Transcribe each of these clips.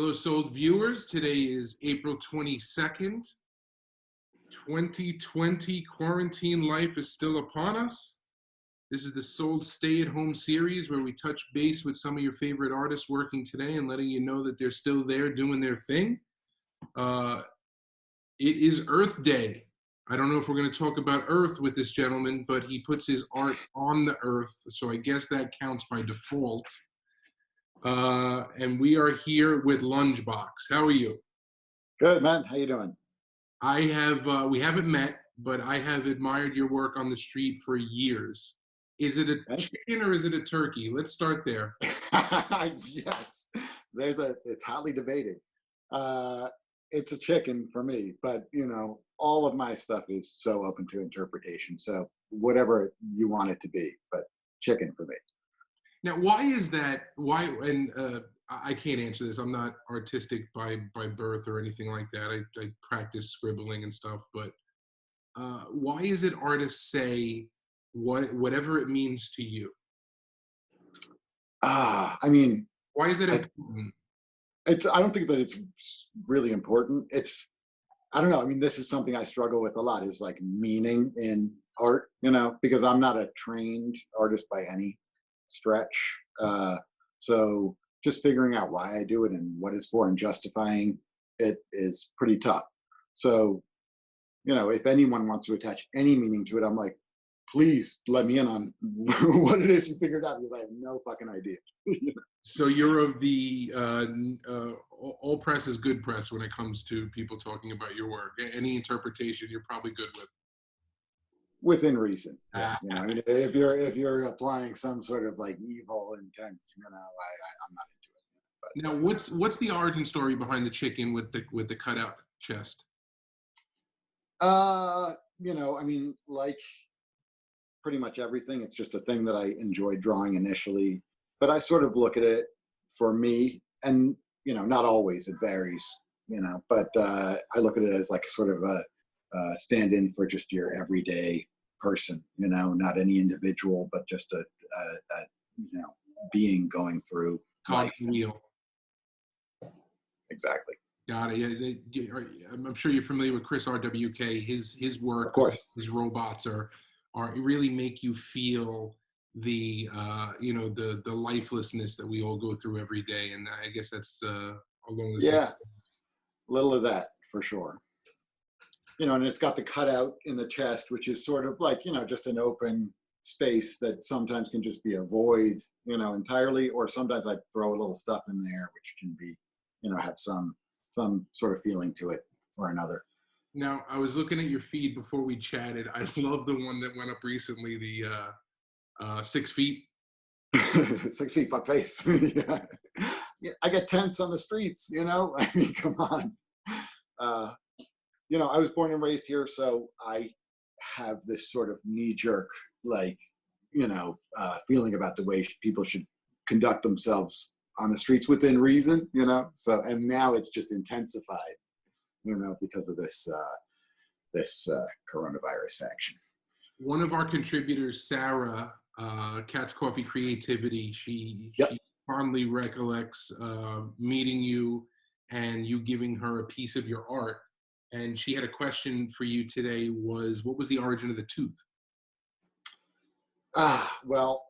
Hello, Sold viewers. Today is April 22nd, 2020. Quarantine life is still upon us. This is the Sold Stay-at-Home series where we touch base with some of your favorite artists working today and letting you know that they're still there doing their thing. It is Earth Day. I don't know if we're going to talk about Earth with this gentleman, but he puts his art on the Earth, so I guess that counts by default. And we are here with Lungebox. How are you? Good, man. How you doing? I have, we haven't met, but I have admired your work on the street for years. Is it a chicken or is it a turkey? Let's start there. Yes, it's hotly debated. It's a chicken for me, but you know, all of my stuff is so open to interpretation. So whatever you want it to be, but chicken for me. Now, why is that? Why? And I can't answer this. I'm not artistic by birth or anything like that. I practice scribbling and stuff. But why is it artists say whatever it means to you? I mean, why is that important? I don't think that it's really important. I don't know. I mean, this is something I struggle with a lot, is like meaning in art, you know, because I'm not a trained artist by any stretch. So just figuring out why I do it and what it's for and justifying it is pretty tough. So, you know, if anyone wants to attach any meaning to it, I'm like, please let me in on what it is you figured out, because I have no fucking idea. So you're of the all press is good press when it comes to people talking about your work. Any interpretation you're probably good with. Within reason. Yeah. You know, I mean, if you're applying some sort of like evil intent, you know, I'm not into it. But, now, what's the origin story behind the chicken with the cutout chest? You know, I mean, like pretty much everything, it's just a thing that I enjoyed drawing initially, but I sort of look at it for me, and you know, not always, it varies, you know, but I look at it as like sort of a stand-in for just your everyday person, you know, not any individual, but just a you know, being going through life. Wheel. Exactly. Got it. Yeah, I'm sure you're familiar with Chris RWK. His work, of course, his robots are really make you feel the you know, the lifelessness that we all go through every day, and I guess that's along the same. Little of that for sure. You know, and it's got the cutout in the chest, which is sort of like, you know, just an open space that sometimes can just be a void, you know, entirely, or sometimes I throw a little stuff in there, which can be, you know, have some sort of feeling to it or another. Now, I was looking at your feed before we chatted. I love the one that went up recently, the 6 feet. 6 feet, fuck face. Yeah. Yeah, I get tense on the streets, you know? I mean, come on. You know, I was born and raised here, so I have this sort of knee-jerk, like, you know, feeling about the way people should conduct themselves on the streets within reason, you know? So, and now it's just intensified, you know, because of this coronavirus action. One of our contributors, Sarah, Cat's Coffee Creativity, she fondly recollects meeting you and you giving her a piece of your art. And she had a question for you today, what was the origin of the tooth? Well,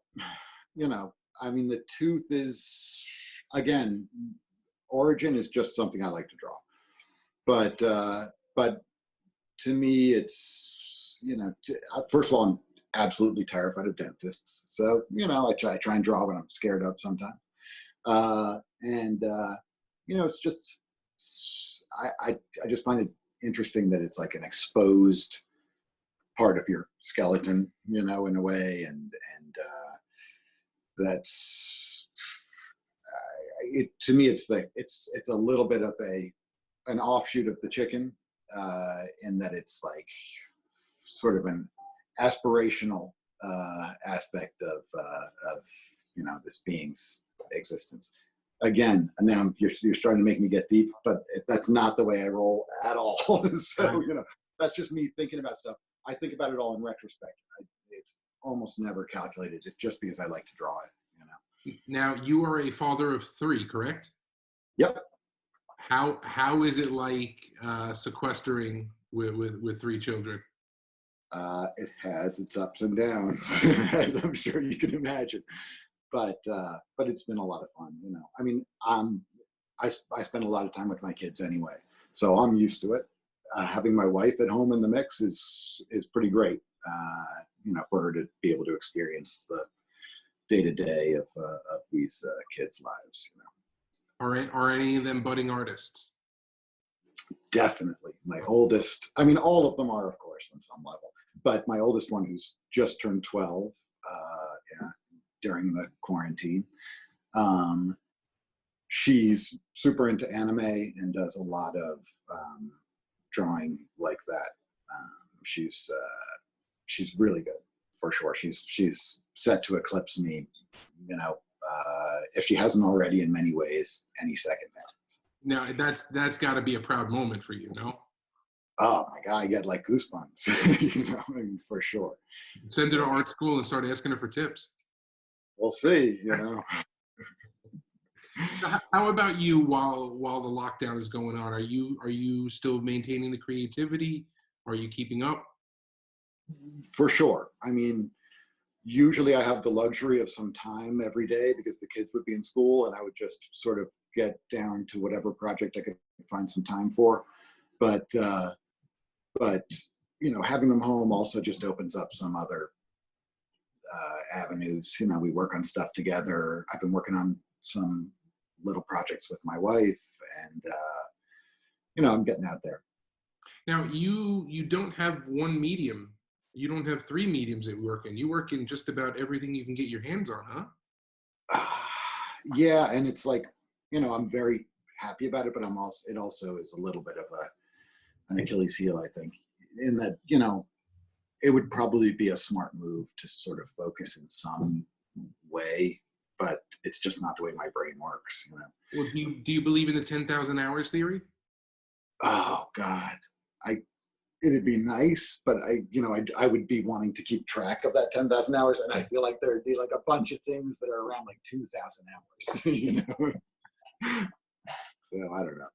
you know, I mean, the tooth is, again, origin is just something I like to draw. But to me, it's, you know, first of all, I'm absolutely terrified of dentists. So, you know, I try and draw when I'm scared of sometimes. You know, it's just, I just find it interesting that it's like an exposed part of your skeleton, you know, in a way. And that's, to me, it's like, it's a little bit of an offshoot of the chicken, in that it's like sort of an aspirational aspect of you know, this being's existence. Again, now you're starting to make me get deep, but that's not the way I roll at all. So, you know, that's just me thinking about stuff. I think about it all in retrospect. It's almost never calculated, just because I like to draw it, you know. Now, you are a father of 3, correct? Yep. How is it like sequestering with three children? It has its ups and downs, as I'm sure you can imagine. But it's been a lot of fun. I mean, I spend a lot of time with my kids anyway, so I'm used to it. Having my wife at home in the mix is pretty great. For her to be able to experience the day to day of these kids' lives. Are any of them budding artists? Definitely, my oldest. I mean, all of them are, of course, on some level. But my oldest one, who's just turned 12 yeah, during the quarantine, she's super into anime and does a lot of drawing like that. She's really good for sure. She's set to eclipse me, if she hasn't already in many ways, any second now. Now that's got to be a proud moment for you, no? Oh my God, I get like goosebumps, I mean, for sure. Send her to art school and start asking her for tips. We'll see. How about you while the lockdown is going on? Are you still maintaining the creativity? Are you keeping up? For sure. I mean, usually I have the luxury of some time every day because the kids would be in school and I would just sort of get down to whatever project I could find some time for. But having them home also just opens up some other avenues. We work on stuff together. I've been working on some little projects with my wife, and I'm getting out there. Now you don't have one medium. You don't have three mediums that you work in. You work in just about everything you can get your hands on, huh? Yeah, and it's like, I'm very happy about it, but it also is a little bit of an Achilles heel, I think, in that, it would probably be a smart move to sort of focus in some way, but it's just not the way my brain works. Well, do you believe in the 10,000 hours theory? Oh God, it'd be nice, but I would be wanting to keep track of that 10,000 hours, and I feel like there'd be like a bunch of things that are around like 2,000 hours. So I don't know.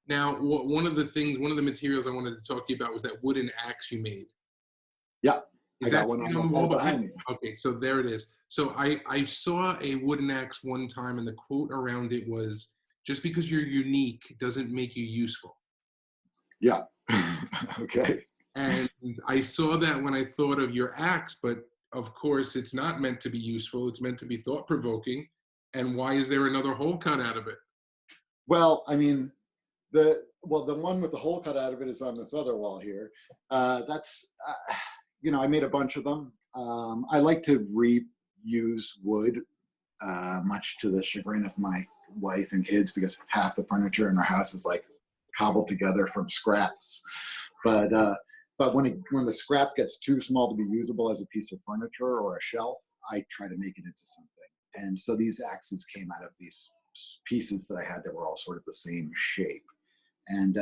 Now, one of the materials I wanted to talk to you about was that wooden axe you made. Yeah, I got one on the wall behind me. Okay, so there it is. So I saw a wooden axe one time, and the quote around it was, "Just because you're unique doesn't make you useful." Yeah. Okay. And I saw that when I thought of your axe, but of course it's not meant to be useful. It's meant to be thought-provoking. And why is there another hole cut out of it? Well, I mean, the one with the hole cut out of it is on this other wall here. That's I made a bunch of them. I like to reuse wood, much to the chagrin of my wife and kids, because half the furniture in our house is like cobbled together from scraps. But when the scrap gets too small to be usable as a piece of furniture or a shelf, I try to make it into something. And so these axes came out of these pieces that I had that were all sort of the same shape. And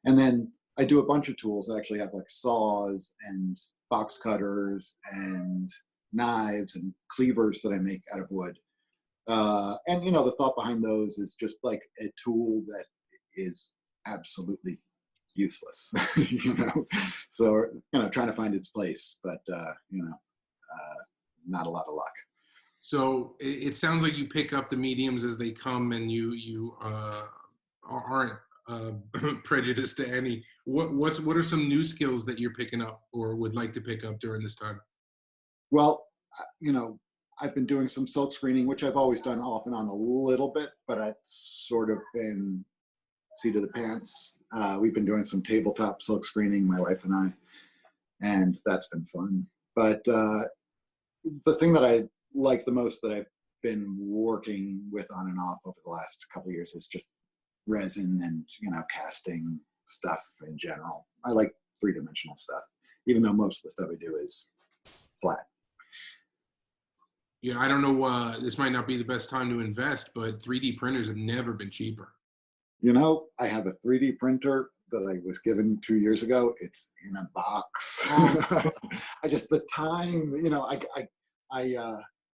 then I do a bunch of tools. I actually have like saws and box cutters and knives and cleavers that I make out of wood. And the thought behind those is just like a tool that is absolutely useless, So trying to find its place, but not a lot of luck. So it sounds like you pick up the mediums as they come, and you aren't prejudiced to any. What are some new skills that you're picking up or would like to pick up during this time? Well, I've been doing some silk screening, which I've always done off and on a little bit, but it's sort of been seat of the pants. We've been doing some tabletop silk screening, my wife and I, and that's been fun. But the thing that I like the most that I've been working with on and off over the last couple of years is just resin and casting stuff in general. I like three-dimensional stuff, even though most of the stuff I do is flat. Yeah, I don't know. This might not be the best time to invest, but 3D printers have never been cheaper. I have a 3D printer that I was given 2 years ago. It's in a box. Oh. The time,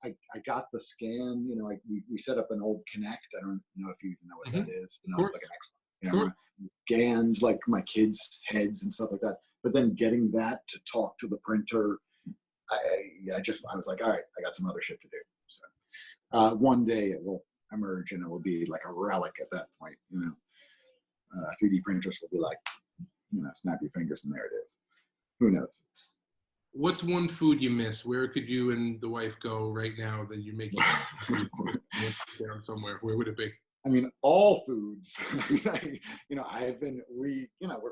I got the scan. We set up an old Connect. I don't know if you even know what Hmm. that is. Of course. It's like an Xbox. Of course. Scanned like my kids' heads and stuff like that. But then getting that to talk to the printer, I was like, all right, I got some other shit to do. So one day it will emerge and it will be like a relic at that point. 3D printers will be like, snap your fingers and there it is. Who knows? What's one food you miss? Where could you and the wife go right now that you're making down somewhere? Where would it be? I mean, all foods. We're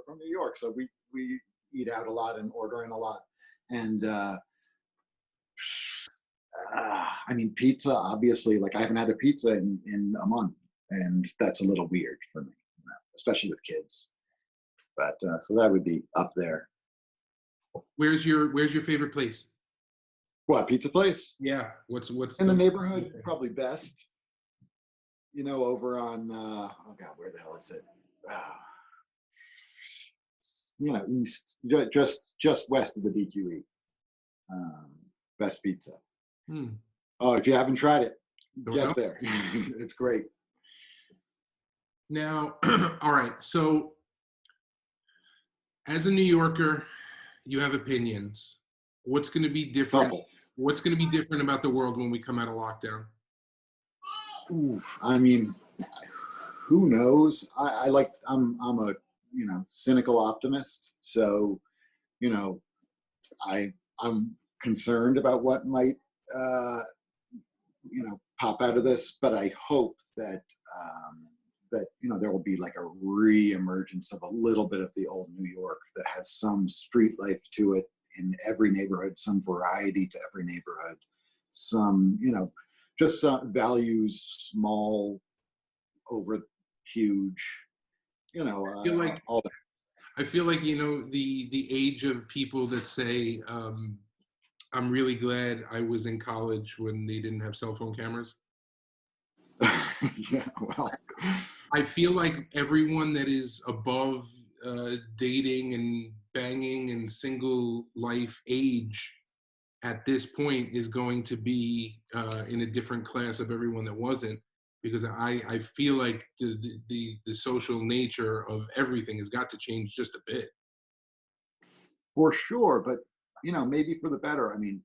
from New York, so we eat out a lot and order in a lot. And I mean, pizza, obviously, like I haven't had a pizza in a month, and that's a little weird for me, especially with kids. But so that would be up there. Where's your favorite place? What, pizza place? Yeah. What's in the neighborhood? Probably best. Over on oh god, where the hell is it? East, just west of the DQE. Best pizza. Oh, if you haven't tried it, get there. It's great. Now, all right. So, as a New Yorker, you have opinions. What's going to be different? Couple. What's going to be different about the world when we come out of lockdown? Oof, I mean, who knows? I'm a cynical optimist, so I'm concerned about what might pop out of this, but I hope that there will be like a re-emergence of a little bit of the old New York that has some street life to it in every neighborhood, some variety to every neighborhood, some just values small over huge, I feel like all that. I feel like the age of people that say I'm really glad I was in college when they didn't have cell phone cameras. Yeah, well, I feel like everyone that is above dating and banging and single life age at this point is going to be in a different class of everyone that wasn't, because I feel like the social nature of everything has got to change just a bit. for sure, but maybe for the better. I mean,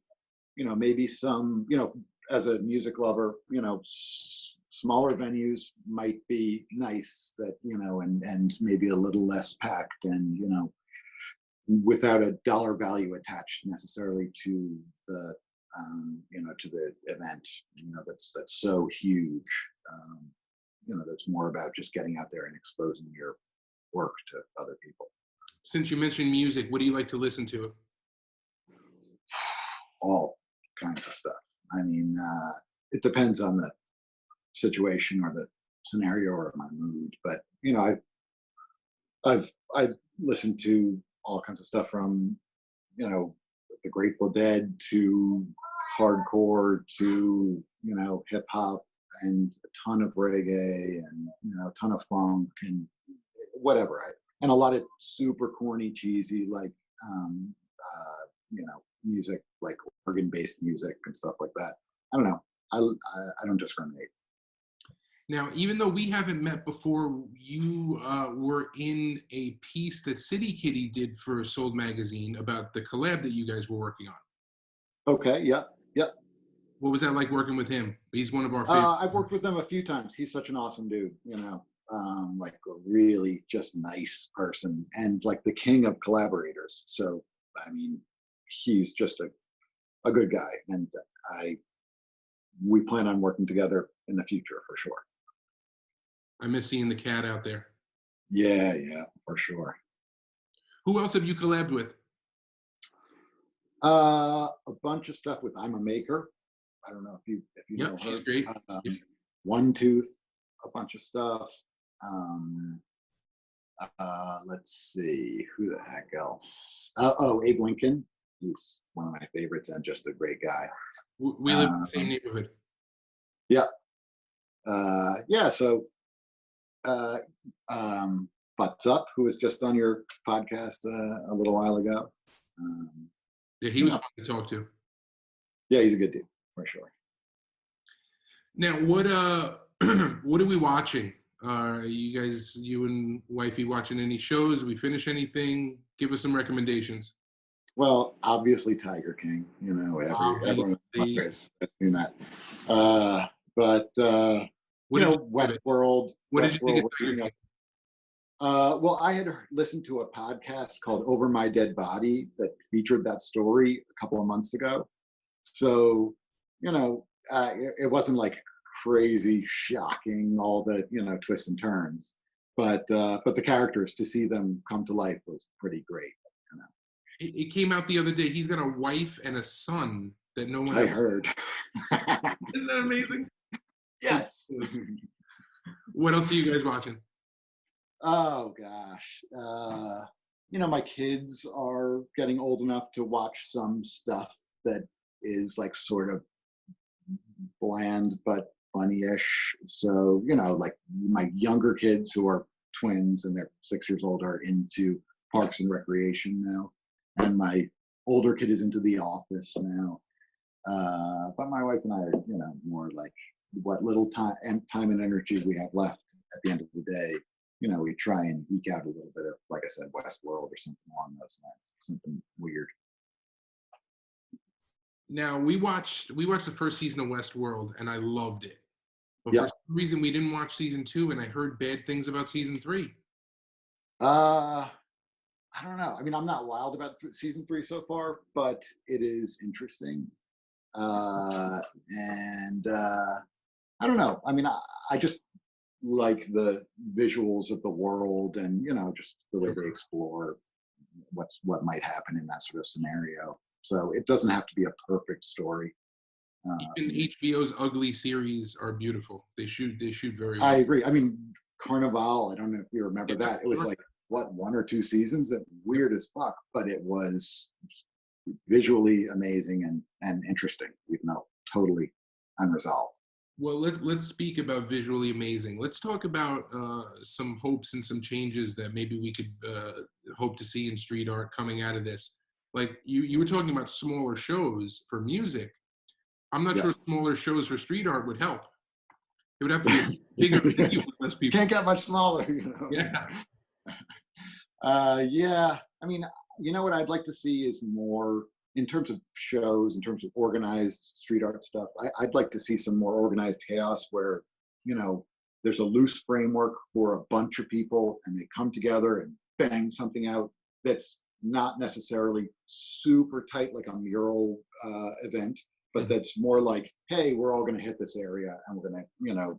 maybe some, as a music lover, smaller venues might be nice that, and maybe a little less packed and, without a dollar value attached necessarily to the, to the event, that's so huge. That's more about just getting out there and exposing your work to other people. Since you mentioned music, what do you like to listen to? All kinds of stuff. I mean, it depends on the situation or the scenario or my mood, but I listened to all kinds of stuff from the Grateful Dead to hardcore to hip hop and a ton of reggae and a ton of funk and whatever. And a lot of super corny, cheesy like music, like organ-based music and stuff like that. I don't know. I don't discriminate. Now, even though we haven't met before, you were in a piece that City Kitty did for Sold Magazine about the collab that you guys were working on. Okay. Yeah. What was that like working with him? He's one of our favorites. I've worked with him a few times. He's such an awesome dude. Like a really just nice person and like the king of collaborators. So, I mean, he's just a good guy, and we plan on working together in the future for sure. I miss seeing the cat out there. Yeah, for sure. Who else have you collabed with? A bunch of stuff with I'm a Maker. I don't know if you know her. She's great. One Tooth, a bunch of stuff. Let's see, who the heck else? Abe Lincoln. He's one of my favorites and just a great guy. We live in the same neighborhood. Yeah. So Butts Up, who was just on your podcast a little while ago. Yeah, he was fun to talk to. Yeah, he's a good dude for sure. Now, what what are we watching? You and wifey watching any shows? We finish anything? Give us some recommendations. Well, obviously Tiger King. You know, everyone Obviously, has seen that. Uh, but what you did you know, think of it? Westworld. What did you think Westworld. of Tiger You know, King? well, I had listened to a podcast called "Over My Dead Body" that featured that story a couple of months ago. So, you know, it wasn't like crazy, shocking, all the twists and turns, but the characters, to see them come to life, was pretty great. You know, It came out the other day. He's got a wife and a son that no one I else. heard. Isn't that amazing? Yes. What else are you guys watching? Oh gosh. You know, my kids are getting old enough to watch some stuff that is like sort of bland but funny-ish. So, you know, like my younger kids, who are twins and they're 6 years old, are into Parks and Recreation now. And my older kid is into The Office now. But my wife and I are, more like what little time and energy we have left at the end of the day. You know, we try and eke out a little bit of, like I said, Westworld or something along those lines, something weird. Now we watched the first season of Westworld and I loved it. But for Yeah. some reason we didn't watch season 2 and I heard bad things about season 3. Uh, I don't know. I mean, I'm not wild about season 3 so far, but it is interesting. Uh, and I don't know. I mean, I just like the visuals of the world, and just the way they explore what might happen in that sort of scenario. So it doesn't have to be a perfect story. Even HBO's ugly series are beautiful. They shoot very I well. agree. I mean, Carnival, I don't know if you remember Yeah, that. It was sure. like, what, 1 or 2 seasons? That Yep. weird as fuck, but it was visually amazing and interesting, even though totally unresolved. Well, let's speak about visually amazing. Let's talk about some hopes and some changes that maybe we could hope to see in street art coming out of this. Like you were talking about smaller shows for music. I'm not Yeah. sure smaller shows for street art would help. It would have to be a bigger venue with less people. Can't get much smaller, Yeah. Yeah. I mean, what I'd like to see is more in terms of shows, in terms of organized street art stuff. I'd like to see some more organized chaos where, you know, there's a loose framework for a bunch of people and they come together and bang something out that's not necessarily super tight like a mural event, but Mhm. that's more like, hey, we're all going to hit this area and we're going to,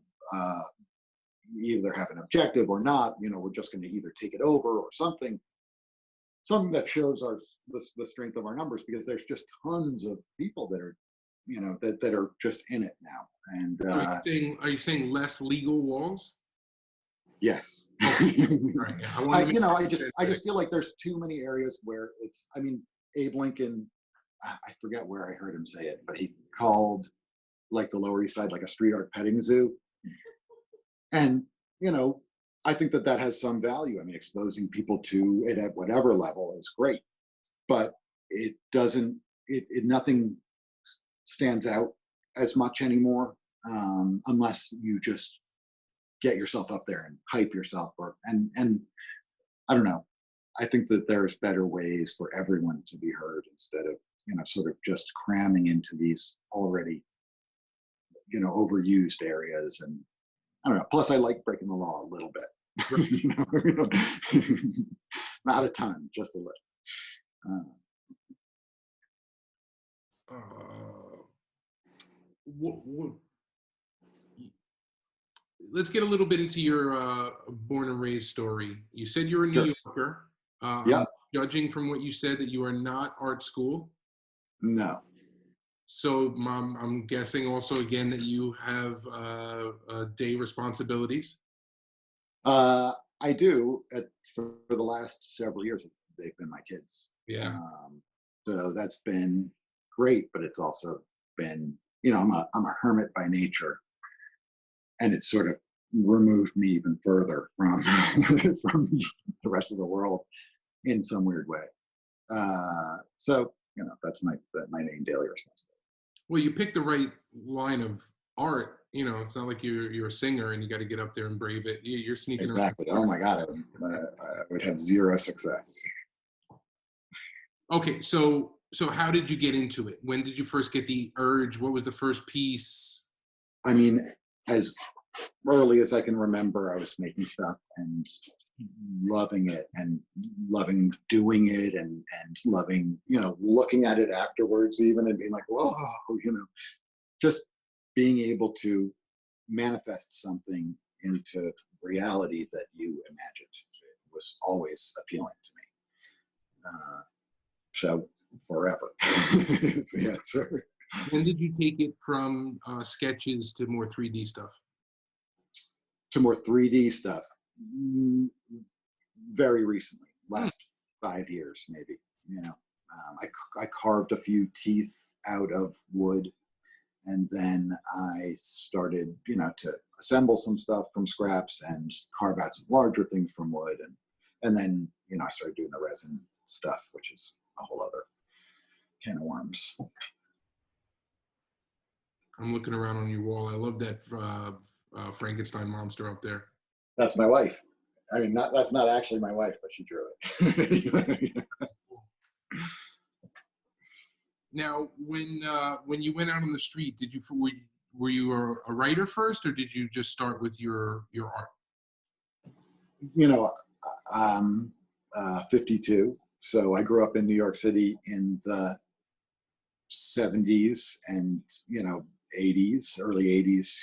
either have an objective or not. We're just going to either take it over or something that shows the strength of our numbers, because there's just tons of people that are that are just in it now. And Are you saying less legal walls? yes. Okay. All right. Yeah. I wanted to make sure I you just said I that. just feel like there's too many areas where it's, I mean, Abe Lincoln, I forget where I heard him say it, but he called like the Lower East Side like a street art petting zoo. And, I think that has some value. I mean, exposing people to it at whatever level is great, but it doesn't, nothing stands out as much anymore, unless you just get yourself up there and hype yourself, and I don't know. I think that there's better ways for everyone to be heard, instead of, sort of just cramming into these already, overused areas. And I don't know. Plus, I like breaking the law a little bit. Not a ton, just a little. Uh, Uh, what, let's get a little bit into your born and raised story. You said you're a sure. New Yorker. I'm Yep. judging from what you said that you are not art school. No. So, Mom, I'm guessing also again that you have day responsibilities. Uh, I do. For the last several years, they've been my kids. Yeah. So that's been great, but it's also been, I'm a hermit by nature, and it's sort of removed me even further from from the rest of the world in some weird way. So that's my main daily responsibility. Well, you picked the right line of art. You know, it's not like you're a singer and you got to get up there and brave it. You're sneaking around. Exactly. Oh my God, I would have zero success. Okay, so how did you get into it? When did you first get the urge? What was the first piece? I mean, as early as I can remember, I was making stuff and loving it and loving doing it and loving, looking at it afterwards even and being like, whoa, just being able to manifest something into reality that you imagined was always appealing to me. So forever is the answer. When did you take it from sketches to more 3D stuff? To more 3D stuff. Very recently, last 5 years, maybe. I carved a few teeth out of wood, and then I started, to assemble some stuff from scraps and carve out some larger things from wood, and then, I started doing the resin stuff, which is a whole other can of worms. I'm looking around on your wall. I love that Frankenstein monster up there. That's my wife. I mean, that's not actually my wife, but she drew it. Now, when you went out on the street, were you a writer first, or did you just start with your art? I'm 52, so I grew up in New York City in the 70s and 80s, early 80s.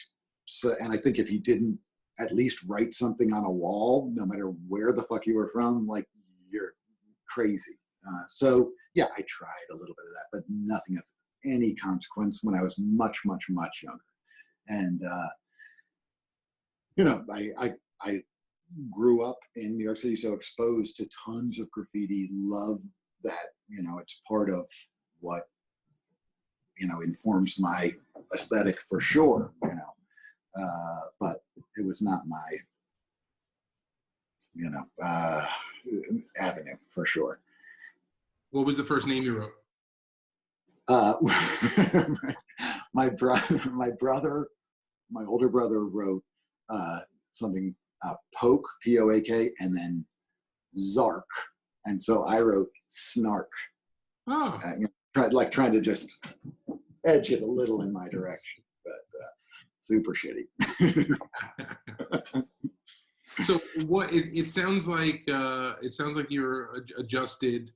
So, and I think if you didn't at least write something on a wall, no matter where the fuck you were from, like, you're crazy. So yeah, I tried a little bit of that, but nothing of any consequence when I was much, much, much younger. And I grew up in New York City, so exposed to tons of graffiti. Love that. It's part of what informs my aesthetic for sure. But it was not my avenue for sure. What was the first name you wrote? My older brother wrote something, Poke, P-O-A-K, and then Zark, and so I wrote Snark. Oh, trying to just edge it a little in my direction, but super shitty. So what? It sounds like you're adjusted.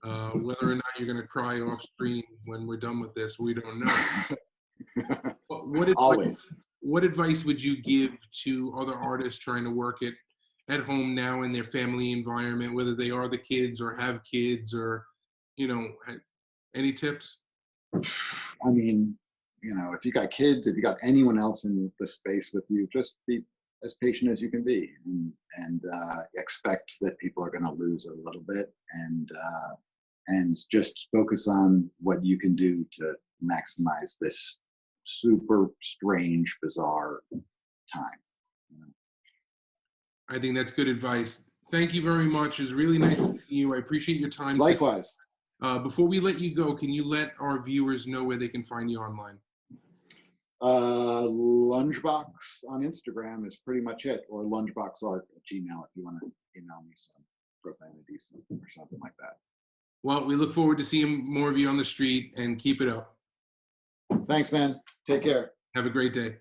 Whether or not you're going to cry off screen when we're done with this, we don't know. Always. What advice would you give to other artists trying to work it at home now in their family environment, whether they are the kids or have kids, or any tips? I mean, if you got kids, if you got anyone else in the space with you, just be as patient as you can be, and expect that people are going to lose a little bit, and just focus on what you can do to maximize this super strange, bizarre time. I think that's good advice. Thank you very much. It was really nice meeting you. I appreciate your time. Likewise. Before we let you go, can you let our viewers know where they can find you online? Lungebox on Instagram is pretty much it, or lungeboxart@gmail if you want to email me some profanities or something like that. Well, we look forward to seeing more of you on the street, and keep it up. Thanks, man. Take care. Have a great day.